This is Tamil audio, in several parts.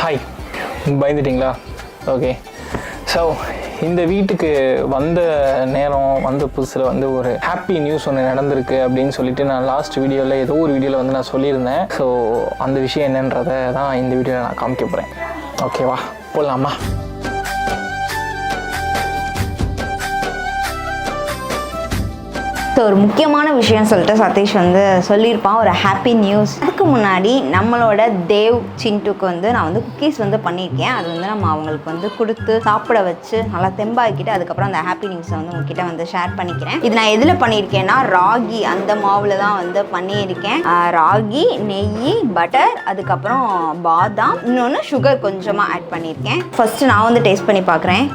ஹாய், பயந்துட்டிங்களா? ஓகே. ஸோ இந்த வீட்டுக்கு வந்த நேரம் வந்த புதுசில் வந்து ஒரு ஹாப்பி நியூஸ் ஒன்று நடந்திருக்கு அப்படின்னு சொல்லிட்டு நான் லாஸ்ட் வீடியோவில் ஏதோ ஒரு வீடியோவில் வந்து நான் சொல்லியிருந்தேன். ஸோ அந்த விஷயம் என்னன்றதை தான் இந்த வீடியோவில் நான் காமிக்க போகிறேன். ஓகேவா, போடலாமா? ஸோ ஒரு முக்கியமான விஷயம் சொல்லிட்டு சதீஷ் வந்து சொல்லியிருப்பான், ஒரு ஹாப்பி நியூஸ். அதுக்கு முன்னாடி நம்மளோட தேவ் சிண்டுக்கு வந்து நான் வந்து குக்கீஸ் வந்து பண்ணியிருக்கேன். அது வந்து நம்ம அவங்களுக்கு வந்து கொடுத்து சாப்பிட வச்சு நல்லா தெம்பாக்கிட்டு அதுக்கப்புறம் அந்த ஹாப்பி நியூஸை வந்து உங்ககிட்ட வந்து ஷேர் பண்ணிக்கிறேன். இது நான் எதில் பண்ணியிருக்கேன்னா ராகி அந்த மாவில் தான் வந்து பண்ணியிருக்கேன். ராகி, நெய், பட்டர், அதுக்கப்புறம் பாதாம், இன்னொன்று சுகர் கொஞ்சமாக ஆட் பண்ணியிருக்கேன். ஃபர்ஸ்ட்டு நான் வந்து டேஸ்ட் பண்ணி பார்க்குறேன்.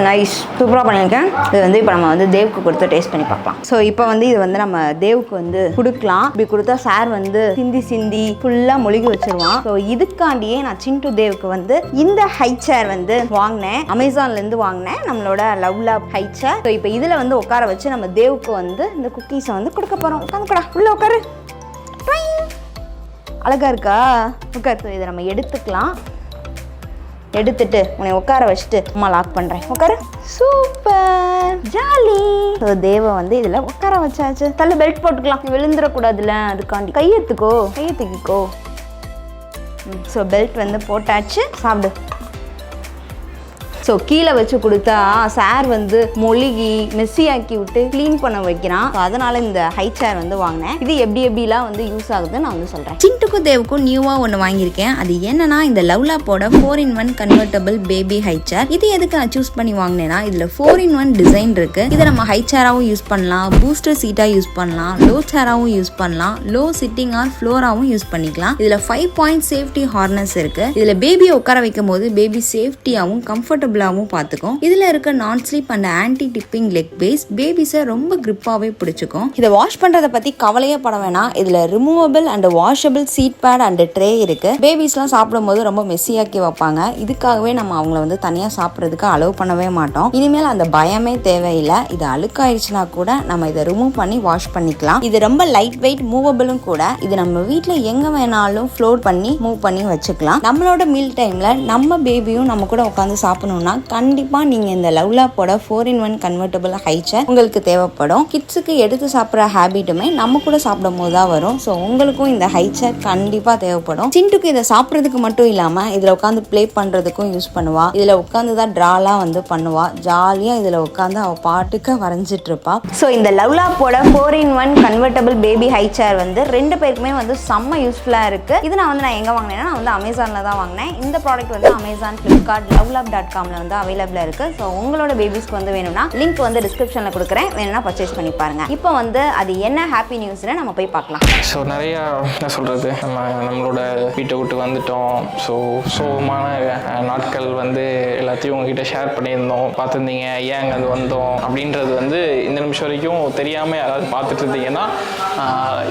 நைஸ், சூப்பராக பண்ணியிருக்கேன். இது வந்து இப்போ நம்ம வந்து தேவுக்கு கொடுத்து டேஸ்ட் பண்ணி பார்க்கலாம். ஸோ இப்போ வந்து இது வந்து நம்ம தேவுக்கு வந்து கொடுக்கலாம். இப்படி கொடுத்தா சார் வந்து சிந்தி ஃபுல்லாக மொழிகி வச்சிருவான். ஸோ இதுக்காண்டியே நான் சிண்டு தேவுக்கு வந்து இந்த ஹை சேர் வந்து வாங்கினேன், அமேசான்லேருந்து வாங்கினேன், நம்மளோட லவ்லாப் ஹை சேர். ஸோ இப்போ இதில் வந்து உட்கார வச்சு நம்ம தேவுக்கு வந்து இந்த குக்கீஸை வந்து கொடுக்க போகிறோம். உட்காந்துக்கடா, உள்ள உட்காரு. அழகா இருக்கா? உட்கார். ஸோ இதை நம்ம எடுத்துக்கலாம். எடுத்துட்டு உன்னை உட்கார வச்சுட்டு அம்மா லாக் பண்ணுறேன். உட்காரு. Super, jolly. ஸோ தேவை வந்து இதில் உட்கார வச்சாச்சு. தள்ள பெல்ட் போட்டுக்கலாம், விழுந்துடக்கூடாதுல்ல, அதுக்காண்டி கையெத்துக்கிக்கோ. ஸோ பெல்ட் வந்து போட்டாச்சு. சாப்பிடு. ஸோ கீழே வச்சு கொடுத்தா சார் வந்து மொழிகி மெஸ்ஸியாக்கி விட்டு க்ளீன் பண்ண வைக்கிறான். ஸோ அதனால் இந்த ஹை சேர் வந்து வாங்கினேன். இது எப்படிலாம் வந்து யூஸ் ஆகுதுன்னு நான் வந்து சொல்கிறேன். சிண்டுக்கும் தேவுக்கும் நியூவாக ஒன்று வாங்கியிருக்கேன். அது என்னன்னா இந்த லவ்லாப்போட 4-in-1 convertible baby high chair. இது எதுக்கு நான் சூஸ் பண்ணி வாங்கினேன்னா இதில் 4-in-1 டிசைன் இருக்கு. இதை நம்ம ஹை சேராகவும் யூஸ் பண்ணலாம், பூஸ்டர் சீட்டாக யூஸ் பண்ணலாம், லோ சேராகவும் யூஸ் பண்ணலாம், லோ சிட்டிங் ஆர் ஃப்ளோராகவும் யூஸ் பண்ணிக்கலாம். இதில் 5 பாயிண்ட் சேஃப்டி ஹார்னஸ் இருக்கு. இதில் பேபியை உட்கார வைக்கும் போது பேபி சேஃப்டியாகவும் கம்ஃபர்டபுள் பார்த்துக்கும். இதுல இருக்க நான் sleep and anti tipping leg base பேபிஸை ரொம்ப கிரிப்பாவே பிடிச்சுக்கும். இதை வாஷ் பண்றதை பத்தி கவலையே பட வேணாம். இதுல removable and washable seat pad and tray இருக்கு. பேபிஸ்லாம் சாப்பிடும் போது ரொம்ப மெஸ்ஸியாக்கி வைப்பாங்க. இதுக்காகவே நம்ம அவங்கள வந்து தனியா சாப்பிட்றதுக்கு அலோவ் பண்ணவே மாட்டோம். இனிமேல் அந்த பயமே தேவையில்லை. இது அழுக்காயிடுச்சுன்னா கூட நம்ம இதை ரிமூவ் பண்ணி வாஷ் பண்ணிக்கலாம். இது ரொம்ப லைட் வெயிட், மூவபிளும் கூட. இது நம்ம வீட்டில் எங்க வேணாலும் ஃப்ளோட் பண்ணி மூவ் பண்ணி வச்சுக்கலாம். நம்மளோட மீல் டைம்ல நம்ம பேபியும் நம்ம கூட உட்காந்து சாப்பிடணும்னா கண்டிப்பா நீங்க இந்த லவ்லாப்போட 4-in-1 கன்வெர்ட்டபிள் ஹை சேர் உங்களுக்கு தேவைப்படும். கிட்ஸுக்கு எடுத்து சாப்பிட்ற ஹேபிட்டுமே நம்ம கூட சாப்பிடும் போது தான் வரும். ஸோ உங்களுக்கும் இந்த ஹை சேர் கண்டிப்பா தேவைப்படும். சிண்டுக்கு இதை சாப்பிட்றதுக்கு மட்டும் இல்லாம இதுல உட்காந்து பிளே பண்றதுக்கும் யூஸ் பண்ணுவா. இதுல உட்காந்து தான் டிராலாம் வந்து பண்ணுவா. ஜாலியா இதுல உட்காந்து அவ பாட்டுக்கு வரைஞ்சிட்டு இருப்பா. ஸோ இந்த லவ்லாப்போட 4-in-1 convertible baby high chair வந்து 2 பேருக்குமே வந்து செம்ம யூஸ்ஃபுல்லா இருக்கு. இது நான் எங்க வாங்கினேன்னா நான் வந்து அமேசான்ல தான் வாங்கினேன். இந்த ப்ராடக்ட் வந்து அமேசான், ஃபிளிப்கார்ட், luvlab.com வந்து அவைலபிளா இருக்கு. ஸோ உங்களோட பேபிஸ்க்கு வந்து வேணும்னா லிங்க் வந்து டிஸ்கிரிப்ஷன்ல கொடுக்குறேன், வேணும்னா பர்ச்சேஸ் பண்ணி பாருங்க. இப்போ வந்து அது என்ன ஹாப்பி நியூஸ்னு நம்ம போய் பார்க்கலாம். ஸோ நிறைய என்ன சொல்கிறது, நம்மளோட வீட்டை விட்டு வந்துட்டோம். ஸோ சோகமான நாட்கள் வந்து எல்லாத்தையும் உங்ககிட்ட ஷேர் பண்ணியிருந்தோம். பார்த்துருந்தீங்க ஏன் அங்கே அது வந்தோம் அப்படின்றது வந்து இந்த நிமிஷம் வரைக்கும் தெரியாமல் யாராவது பார்த்துட்டு இருந்தீங்கன்னா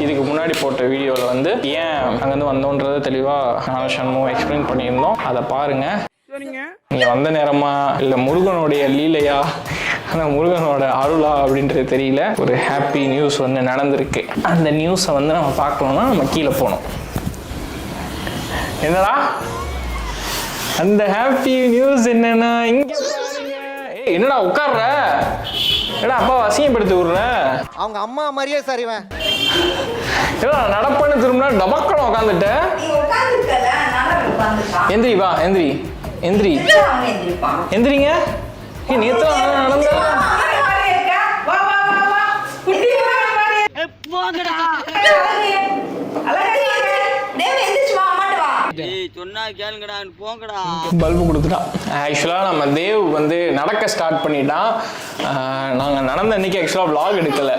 இதுக்கு முன்னாடி போட்ட வீடியோவில் வந்து ஏன் அங்கேருந்து வந்தோன்றதை தெளிவாக நானும் ஷண்மும் எக்ஸ்பிளைன் பண்ணியிருந்தோம். அதை பாருங்கள். இங்க வந்த நேரமா இல்ல முருகனுடைய லீலையா, அந்த முருகனோட அருளா அப்படின்றது தெரியல. ஒரு ஹாப்பி நியூஸ் வந்து நடந்திருக்கு. அந்த நியூஸை வந்து நம்ம பார்க்கணும்னா நம்ம கீழே போகணும். என்னடா அந்த ஹாப்பி நியூஸ் என்னன்னா, இங்க பாருங்க. என்னடா உட்கார்ற? என்னடா அப்பா அசிங்கப்படுத்தி விடுற? அவங்க அம்மா மாதிரியே சரிவன். ஏடா நடப்பன்னு திரும்பினா டபக்கணும் உட்காந்துட்ட. எந்திரி வா, எந்திரி எந்திரி எந்திரிங்க. நேத்து நடந்த பல்பு கொடுத்துட்டான். ஆக்சுவலாக நம்ம தேவ் வந்து நடக்க ஸ்டார்ட் பண்ணிட்டான். நாங்கள் நடந்த அன்றைக்கி ஆக்சுவலாக vlog எடுக்கலை,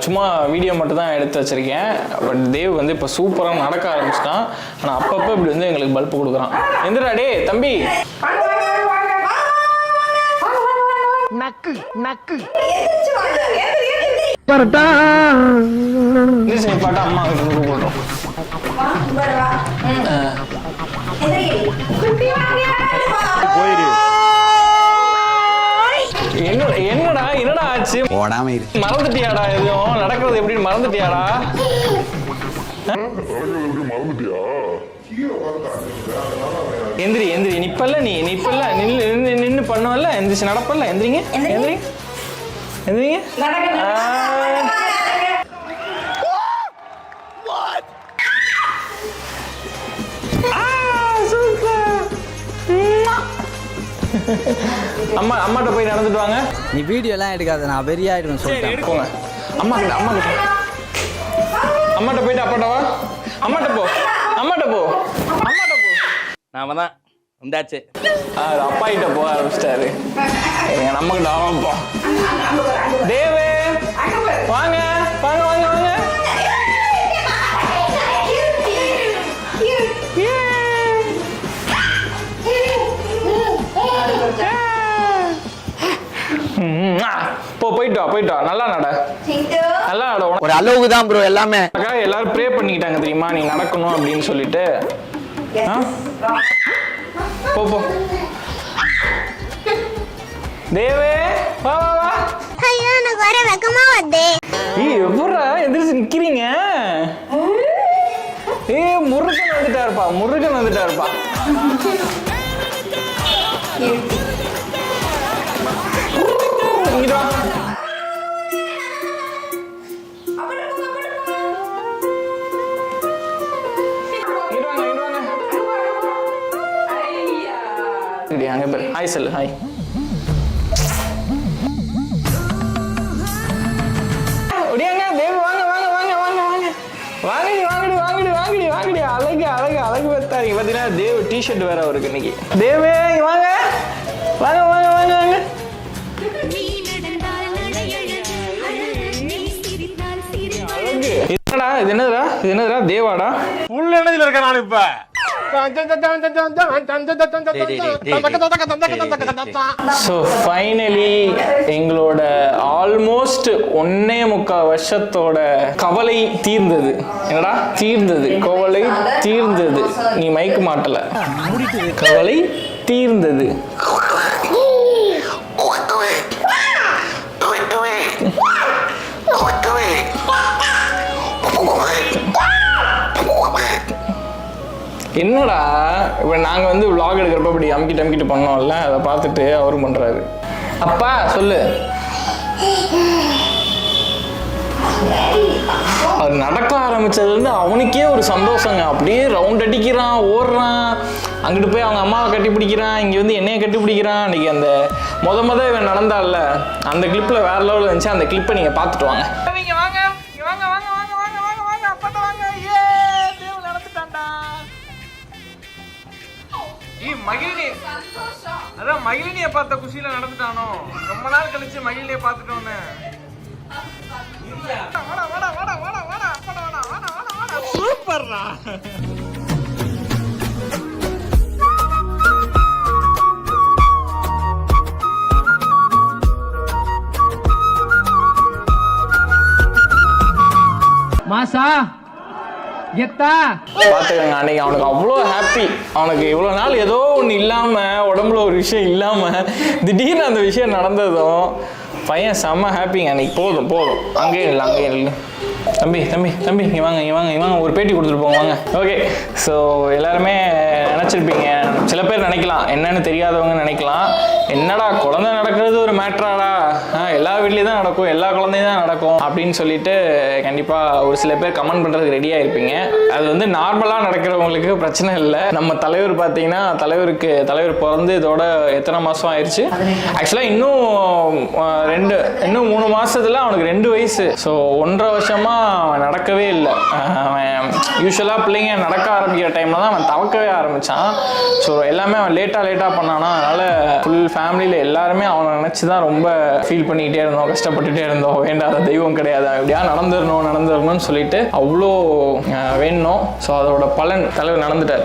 சும்மா வீடியோ மட்டும் தான் எடுத்து வச்சுருக்கேன். பட் தேவ் வந்து இப்போ சூப்பராக நடக்க ஆரம்பிச்சிட்டான். ஆனால் அப்பப்போ இப்படி வந்து எங்களுக்கு பல்பு கொடுக்குறான். எந்திரா டே தம்பி. நக்கு நக்கு பாட்டா அம்மா கிட்ட கூப்பிடுறோம். என்னடா என்னடா ஆச்சு? மறந்துட்டியாடா? எதுவும் நடக்கிறது எப்படின்னு மறந்துட்டியாடா? எந்திரி எந்திரி நிப்பல்ல நீ நின்று பண்ணுவல்ல எந்திரிச்சு நடப்பல்ல எந்திரிங்க எந்திரிங்க எந்திரிங்க அம்மாட்ட போய் நடந்துட்டு வாங்க. நீ வீடியோ எல்லாம் எடுக்காத, நான் வெறியா ஆயிடுவேன் சொல்லிட்டேன். போங்க அம்மாட்ட போயிட்டு அப்பாட்ட வா. அம்மாட்ட போ. நாம தான் உண்டாச்சு. அப்பா கிட்ட போக ஆரம்பிச்சிட்டாரு. நம்ம கிட்ட ஆரம்பிப்போம். தேவே வாங்க வாங்க வாங்க வாங்க. போயிட்டு வா நல்லா நட. ஒரு அளவுக்கு தான் ப்ரோ எல்லாமே. எல்லாரும் ப்ரே பண்ணிக்கிட்டாங்க தெரியுமா, நீ நடக்கணும் அப்படின்னு சொல்லிட்டு. போ தேவே வா வா வா. ஐயோ எனக்கு வர வெக்கமா வருதே. எப்பறா எந்திரிச்சு நிக்கிறீங்க? முருகன் வந்துட்டாருப்பா. இங்கிட்டு வா. அங்க பேர் ஹாய் சொல்லு. ஹாய். ஒடியாங்க தேவி வாங்க வாங்க வாங்க வாங்க வாங்க வாங்கடி வாங்கடி வாங்கடி வாங்கடி வாங்கடி. அழகு அழகு அழகு பார்த்தாரு. பார்த்தீங்கன்னா தேவ் டிஷர்ட் வேற அவருக்கு இன்னைக்கு. தேவே வாங்க வாங்க வாங்க வாங்க வாங்க. என்னடா இது என்னதுடா தேவாடா? ஃபுல் எனர்ஜில இருக்க நான் இப்ப. ஸோ ஃபைனலி எங்களோட ஆல்மோஸ்ட் 1.25 வருஷத்தோட கவலை தீர்ந்தது. என்னடா தீர்ந்தது? கவலை தீர்ந்தது. நீ மைக்கு மாட்டல. கவலை தீர்ந்தது. என்னடா இப்போ நாங்கள் வந்து vlog எடுக்கிறப்ப இப்படி அமுக்கிட்டு பண்ணோம்ல, அதை பார்த்துட்டு அவரும் பண்ணுறாரு. அப்பா சொல்லு. அது நடக்க ஆரம்பிச்சதுலேருந்து அவனுக்கே ஒரு சந்தோஷங்க. அப்படியே ரவுண்ட் அடிக்கிறான், ஓடுறான், அங்கிட்டு போய் அவங்க அம்மாவை கட்டி பிடிக்கிறான், இங்கே வந்து என்னையை கட்டி பிடிக்கிறான். அன்றைக்கி அந்த முத இவன் நடந்தால அந்த கிளிப்பில் வேற லெவலில் இருந்துச்சு. அந்த கிளிப்பை நீங்கள் பார்த்துட்டு வாங்க. அதான் மகிழினியை பார்த்த குஷியில நடந்துட்டானோ. ரொம்ப நாள் கழிச்சு மகிழினியை பார்த்துட்டோன்னு. சூப்பர்ரா. மாசா கெத்தா பார்த்துக்கங்க. அன்னைக்கு அவனுக்கு அவ்வளோ ஹாப்பி. அவனுக்கு இவ்வளோ நாள் ஏதோ ஒன்று இல்லாமல், உடம்புல ஒரு விஷயம் இல்லாமல் திடீர்னு அந்த விஷயம் நடந்ததும் பையன் செம்ம ஹாப்பிங்க அன்னைக்கு. போதும் அங்கேயே இல்லை. தம்பி இங்கே வாங்க ஒரு பேட்டி கொடுத்துட்டு போங்க வாங்க. ஓகே, ஸோ எல்லாருமே நினச்சிருப்பீங்க, சில பேர் நினைக்கலாம், என்னன்னு தெரியாதவங்க நினைக்கலாம், என்னடா குழந்தை நடக்கிறது ஒரு மேட்ராடா, எல்லா வீட்லேயும் தான் நடக்கும், எல்லா குழந்தையும் தான் நடக்கும் அப்படின்னு சொல்லிட்டு கண்டிப்பாக ஒரு சில பேர் கமெண்ட் பண்ணுறதுக்கு ரெடியாக இருப்பீங்க. அது வந்து நார்மலாக நடக்கிறவங்களுக்கு பிரச்சனை இல்லை. நம்ம தலைவர் பார்த்தீங்கன்னா தலைவர் பிறந்து இதோட எத்தனை மாதம் ஆயிடுச்சு? ஆக்சுவலாக இன்னும் 3 மாதத்துல அவனுக்கு 2 வயசு. ஸோ 1.5 வருஷமாக அவன் நடக்கவே இல்லை. அவன் யூஸ்வலாக பிள்ளைங்க நடக்க ஆரம்பிக்கிற டைமில் தான் அவன் தவக்கவே ஆரம்பித்தான். ஸோ எல்லாமே அவன் லேட்டாக பண்ணானா. அதனால் ஃபுல் ஃபேமிலியில் எல்லாருமே அவனை நினச்சி தான் ரொம்ப ஃபீல் பண்ணிக்கிட்டே இருந்தோம், கஷ்டப்பட்டுட்டே இருந்தோம். வேண்டாத தெய்வம் கிடையாது, எப்படியா நடந்துடணும்னு சொல்லிட்டு அவ்வளோ வேணும். ஸோ அதோட பலன் தலைவர் நடந்துட்டார்.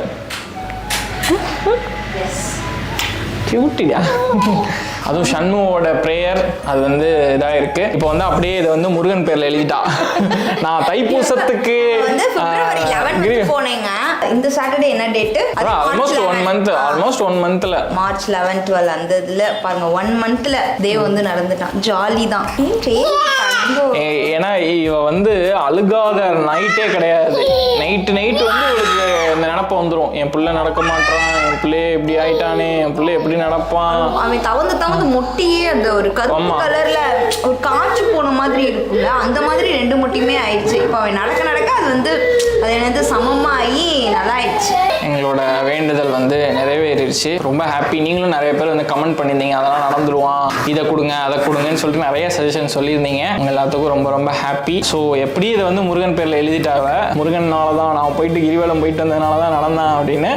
கியூட்டியா அதுவும் ஷண்முவோட ப்ரேயர் அது வந்து இதாக இருக்கு. இப்போ வந்து அப்படியே இதை வந்து முருகன் பேர்ல எழுதிட்டா. நான் தைப்பூசத்துக்கு வந்து பிப்ரவரி 11 போனேங்க. இந்த சாட்டர்டே என்ன டேட்? ஆல்மோஸ்ட் 1 மந்த்ல மார்ச் 11 12 அந்த இதுல பாருங்க 1 மந்த்ல தேவ் வந்து நடந்துட்டான். ஜாலி தான். ஏன்னா இவ வந்து அழுகாத நைட்டே கிடையாது. நைட்டு வந்து இவளுக்கு இந்த நினப்ப வந்துடும், என் பிள்ளை நடக்க மாட்டான், என் பிள்ளைய இப்படி ஆயிட்டானே, என் பிள்ளை எப்படி நடப்பான். அவன் தவந்து மொட்டியே அந்த ஒரு கருப்பு கலர்ல ஒரு காய்ச்சி போன மாதிரி இருக்குல்ல, அந்த மாதிரி 2 மொட்டியுமே ஆயிடுச்சு. இப்போ அவன் நடக்க அது வந்து அது என்னது சமமாகி நல்லா ஆயிடுச்சு. எங்களோட வேண்டுதல் வந்து நிறைவேறிடுச்சு. ரொம்ப ஹாப்பி. நீங்களும் நிறைய பேர் வந்து கமெண்ட் பண்ணியிருந்தீங்க, அதெல்லாம் நடந்துருவான், இதை கொடுங்க அதை கொடுங்கன்னு சொல்லிட்டு நிறைய சஜஷன் சொல்லியிருந்தீங்க. எல்லாத்துக்கும் ரொம்ப ரொம்ப ஹாப்பி. ஸோ எப்படி இதை வந்து முருகன் பேரில் எழுதிட்டாவ, முருகனால தான் நான் போயிட்டு கிரிவலம் போயிட்டு வந்ததுனால தான் நடந்தேன் அப்படின்னு.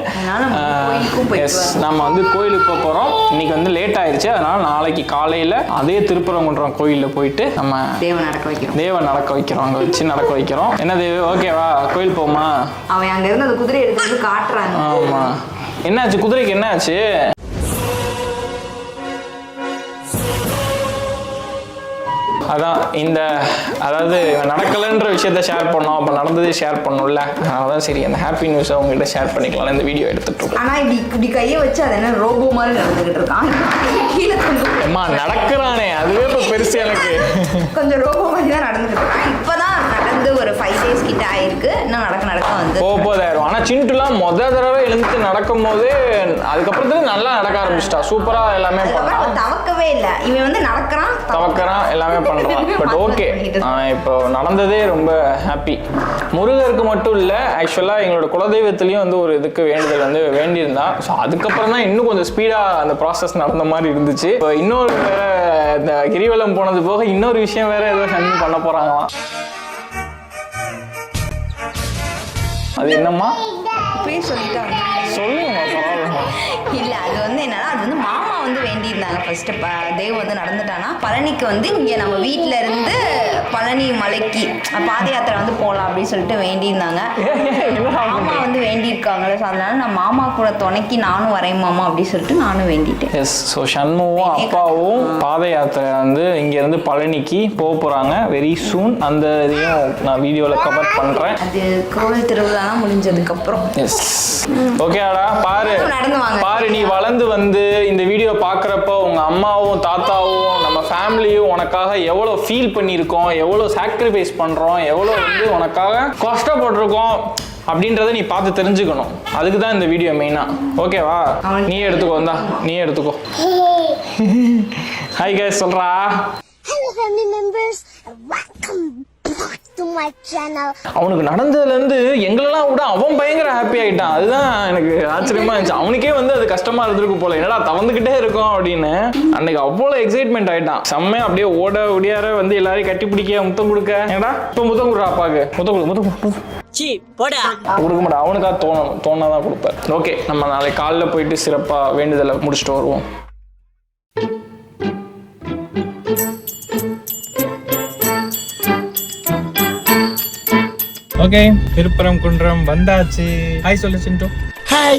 எஸ், நம்ம வந்து கோயிலுக்கு போக போகிறோம். இன்னைக்கு வந்து லேட் ஆயிடுச்சு, அதனால நாளைக்கு காலையில் அதே திருப்பரங்குன்றம் கோயிலில் போயிட்டு நம்ம தேவன் நடக்க வைக்கிறோம். அங்கே வச்சு நடக்க வைக்கிறோம். என்ன தேவ, ஓகேவா? கோயில் போமா? அவன் அங்க இருந்து அந்த குதிரை எடுத்து காட்டுறாங்க. ஆமா, என்னாச்சு குதிரைக்கு? என்னாச்சு? அதான் இந்த அதாவது நடக்கலைன்ற விஷயத்த ஷேர் பண்ணோம், அப்போ நடந்ததே ஷேர் பண்ணோம்ல, அதனால சரி அந்த ஹாப்பி நியூஸை உங்ககிட்ட ஷேர் பண்ணிக்கலாம் இந்த வீடியோ எடுத்துட்டு. ஆனால் இப்படி கையை வச்சு அது என்ன ரோபோ மாதிரி நடந்துகிட்டு இருக்கான். கீழே அம்மா நடக்கிறானே, அதுவே இப்போ பெருசு எனக்கு. கொஞ்சம் ரோபோ மாதிரி தான் நடந்துகிட்டு இருக்கான். இப்போதான் நடந்து ஒரு 5 days கிட்ட ஆயிருக்கு. இன்னும் நடக்க வந்து போதாயிரும். ஆனால் சிண்டுலாம் தடவை எழுந்து நடக்கும் போது அதுக்கப்புறத்துல நல்லா நடக்க ஆரம்பிச்சிட்டா. சூப்பரா எல்லாமே பண்ணான். தவக்கவே இல்லை. இவன் வந்து தவக்கிறான் எல்லாமே பண்றான். பட் ஓகே, இப்போ நடந்ததே ரொம்ப ஹாப்பி. முருகருக்கு மட்டும் இல்லை, ஆக்சுவலாக எங்களோட குலதெய்வத்திலையும் வந்து ஒரு இதுக்கு வேண்டுதல் வந்து வேண்டியிருந்தான். ஸோ அதுக்கப்புறம் தான் இன்னும் கொஞ்சம் ஸ்பீடாக அந்த ப்ராசஸ் நடந்த மாதிரி இருந்துச்சு. இப்போ இன்னொரு வேற இந்த கிரிவலம் போனது போக இன்னொரு விஷயம் வேற ஏதோ சண்டை பண்ண போறாங்களாம். அது என்னம்மா? சொல்லுங்க. இல்ல, அது வந்து என்னன்னா, அது வந்து மாமா வந்து வேண்டியிருந்தாங்க. ஃபர்ஸ்ட் தேவ் வந்து நடந்துட்டானா பழனிக்கு வந்து இங்க நம்ம வீட்டுல இருந்து பழனி மலைக்கு பாத யாத்திரை வந்து போகலாம் அப்படின்னு சொல்லிட்டு வேண்டியிருந்தாங்க. மாமா வந்து வேண்டியிருக்காங்களே, ஸோ அதனால நான் மாமா கூட துணைக்கி நானும் வரேன் மாமா அப்படின்னு சொல்லிட்டு நானும் வேண்டிட்டேன். எஸ், ஸோ ஷண்முவும் அப்பாவும் பாத யாத்திரை வந்து இங்கேருந்து பழனிக்கு போக போகிறாங்க வெரி சூன். அந்த இதையும் நான் வீடியோவில் கவர் பண்ணுறேன். அது கோவில் திருவிழா முடிஞ்சதுக்கப்புறம். எஸ், ஓகேடா. பாரு நீ வளர்ந்து வந்து இந்த வீடியோ பார்க்குறப்ப உங்கள் அம்மாவும் தாத்தாவும் நம்ம ஃபேமிலியும் உனக்காக எவ்வளோ ஃபீல் பண்ணியிருக்கோம், எவ்வளோ சாக்ரிஃபைஸ் பண்ணுறோம், எவ்வளோ வந்து உனக்காக கஷ்டப்பட்டிருக்கோம் அப்படின்றத நீ பார்த்து தெரிஞ்சுக்கணும். அதுக்கு தான் இந்த வீடியோ மெயினாக. ஓகேவா? நீ எடுத்துக்கோ, நீ எடுத்துக்கோ. ஹாய் கைஸ் சொல்றா. Hello family members, welcome back to my channel. அவனுக்கு நடந்ததுலேருந்து எங்களெல்லாம் விட அவன் பயங்கர ஹாப்பி ஆகிட்டான். அதுதான் எனக்கு ஆச்சரியமா இருந்துச்சு. அவனுக்கே வந்து அது கஷ்டமா இருந்திருக்கு போல, என்னடா தவந்துக்கிட்டே இருக்கும் அப்படின்னு. அன்னைக்கு அவ்வளோ எக்ஸைட்மெண்ட் ஆகிட்டான். செம்மையா அப்படியே ஓட ஒடியார வந்து எல்லாரையும் கட்டி பிடிக்க முத்தம் கொடுக்க. ஏடா இப்போ முத்தம் கொடுறா அப்பாக்கு, முத்தம் கொடுக்க மாட்டா. அவனுக்காக தோணாதான் கொடுப்பார். ஓகே, நம்ம நாளைக்கு காலைல போயிட்டு சிறப்பாக வேண்டுதலை முடிச்சுட்டு வருவோம். ஓகே, திருப்பரங்குன்றம் வந்தாச்சு. ஹாய் சொல்லு சிண்டு.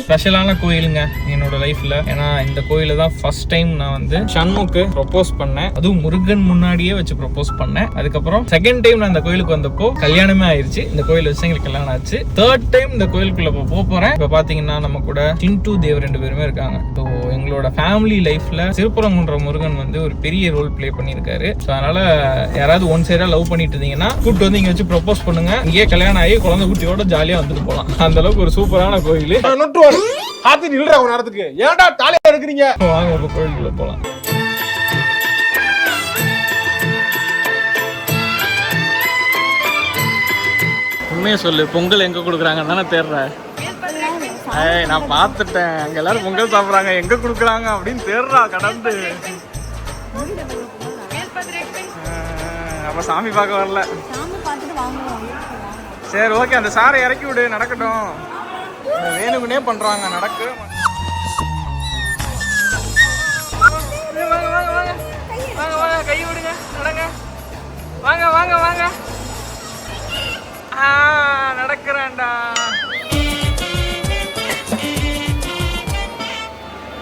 ஸ்பெஷலான கோயிலுங்க என்னோட லைஃப்ல. ஏன்னா இந்த கோயில தான் ஃபர்ஸ்ட் டைம் நான் வந்து ஷண்முக்கு ப்ரொபோஸ் பண்ணேன். அதுவும் முருகன் முன்னாடியே வச்சு ப்ரொபோஸ் பண்ணேன். அதுக்கப்புறம் செகண்ட் டைம் நான் இந்த கோயிலுக்கு வந்தப்போ கல்யாணமே ஆயிருச்சு. இந்த கோயில் வச்சு எங்களுக்கு கல்யாணம் ஆச்சு. தேர்ட் டைம் இந்த கோயிலுக்குள்ள போக போறேன். இப்ப பாத்தீங்கன்னா நம்ம கூட சிண்டு தேவ் 2 பேருமே இருக்காங்க. ஸோ எங்களோட ஃபேமிலி லைஃப்ல திருப்பரங்குன்றம் முருகன் வந்து ஒரு பெரிய ரோல் பிளே பண்ணியிருக்காரு. ஸோ அதனால யாராவது ஒன் சைடா லவ் பண்ணிட்டு இருந்தீங்கன்னா கூப்பிட்டு வந்து இங்க வச்சு ப்ரொபோஸ் பண்ணுங்க. இங்கே கல்யாணம் ஆகி குழந்தை குட்டியோட ஜாலியா வந்துட்டு போகலாம். அந்த அளவுக்கு ஒரு சூப்பரான கோயில். ஏன்டா தாலியா இருக்கிறீங்க? வாங்க இப்ப கோயிலுக்குள்ள போலாம். உண்மையை சொல்லு, பொங்கல் எங்க கொடுக்குறாங்கன்னு தானே தேடுறேன். நான் பார்த்துட்டேன், அங்க எல்லாரும் பொங்கல் சாப்பிட்றாங்க, எங்க கொடுக்குறாங்க அப்படின்னு தேடுறா கடந்து. அப்ப சாமி பார்க்க வரல. சரி ஓகே, அந்த சாரை இறக்கி விடு, நடக்கட்டும். வேணுக்குனே பண்றாங்க, நடக்கு. கை விடுங்க, நடங்க. வாங்க வாங்க வாங்க. நடக்கிறேன்டா.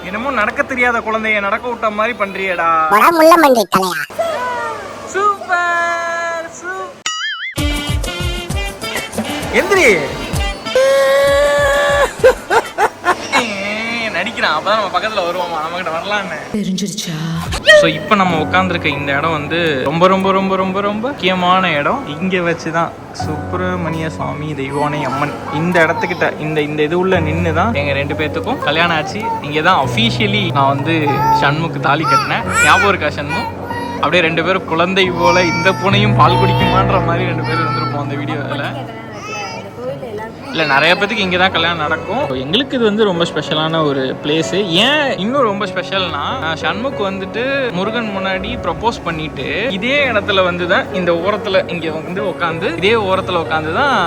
என்னமோ இன்னும் நடக்க தெரியாத குழந்தைய நடக்க விட்ட மாதிரி பண்றியடா. சூப்பர் எந்திரி. நடிக்கிறான், அப்பதான் நம்ம பக்கத்துல வருவோமா, நம்ம கிட்ட வரலான்னு தெரிஞ்சிருச்சா. ஸோ இப்போ நம்ம உட்காந்துருக்க இந்த இடம் வந்து ரொம்ப ரொம்ப ரொம்ப ரொம்ப ரொம்ப முக்கியமான இடம். இங்கே வச்சுதான் சுப்பிரமணிய சுவாமி தெய்வானை அம்மன் இந்த இடத்துக்கிட்ட இந்த இந்த இது உள்ள நின்று தான் எங்கள் 2 பேர்த்துக்கும் கல்யாணம் ஆச்சு. இங்கே தான் அஃபீஷியலி நான் வந்து ஷண்முக்கு தாலி கட்டினேன். ஞாபகம் இருக்கா ஷண்மு? அப்படியே 2 பேரும் குழந்தை போல இந்த பூனையும் பால் குடிக்குமான்ற மாதிரி 2 பேரும் இருந்திருப்போம் அந்த வீடியோவில். இல்லை, நிறைய பேத்துக்கு இங்கே தான் கல்யாணம் நடக்கும். எங்களுக்கு இது வந்து ரொம்ப ஸ்பெஷலான ஒரு பிளேஸு. ஏன் இன்னும் ரொம்ப ஸ்பெஷல்னா, ஷண்முக்கு வந்துட்டு முருகன் முன்னாடி ப்ரப்போஸ் பண்ணிட்டு இதே இடத்துல வந்து தான் இந்த ஓரத்தில் இங்கே வந்து உட்காந்து இதே ஓரத்தில் உட்காந்து தான்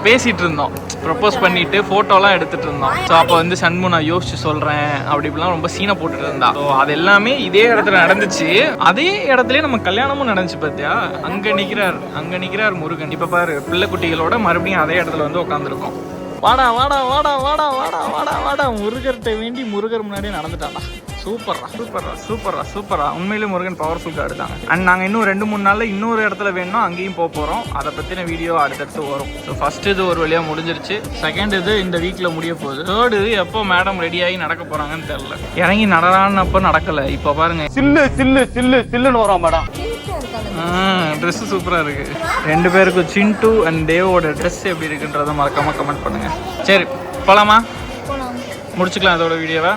பேசிகிட்டு இருந்தோம். ப்ரப்போஸ் பண்ணிட்டு ஃபோட்டோலாம் எடுத்துகிட்டு இருந்தோம். ஸோ அப்போ வந்து ஷண்மு நான் யோசிச்சு சொல்கிறேன் அப்படி இப்படிலாம் ரொம்ப சீனை போட்டுட்டு இருந்தா. ஸோ அது எல்லாமே இதே இடத்துல நடந்துச்சு. அதே இடத்துலயே நம்ம கல்யாணமும் நடந்துச்சு. பார்த்தியா, அங்கே நிற்கிறார் முருகன். இப்போ பாரு, பிள்ளை குட்டிகளோட மறுபடியும் அதே இடத்துல வந்து உட்காந்துருக்கோம். வாடா வாடா வாடா வாடா வாடா வாடா வாடா முருகர்கிட்ட வேண்டி முருகர் முன்னாடியே நடந்துட்டாடா. சூப்பரா. உண்மையிலே முருகன் பவர்ஃபுல் கார்டு தாங்க. அண்ட் நாங்கள் இன்னும் 2-3 நாளில் இன்னொரு இடத்துல வேணும்னா அங்கேயும் போகிறோம். அதை பற்றின வீடியோ அடுத்தடுத்து வரும். ஸோ ஃபர்ஸ்ட் இது ஒரு வழியாக முடிஞ்சிருச்சு. செகண்ட் இது இந்த வீக்கில் முடிய போகுது. தேர்ட் இது எப்போ மேடம் ரெடியாகி நடக்க போகிறாங்கன்னு தெரியல. இறங்கி நடரானப்போ நடக்கலை. இப்போ பாருங்க, சில்லுன்னு வரோம் மேடம். ட்ரெஸ்ஸு சூப்பராக இருக்குது. 2 பேருக்கும் சிண்டு அண்ட் தேவோட ட்ரெஸ் எப்படி இருக்குன்றதை மறக்காமல் கமெண்ட் பண்ணுங்கள். சரி, போகலாமா? முடிச்சுக்கலாம் இதோட வீடியோவை.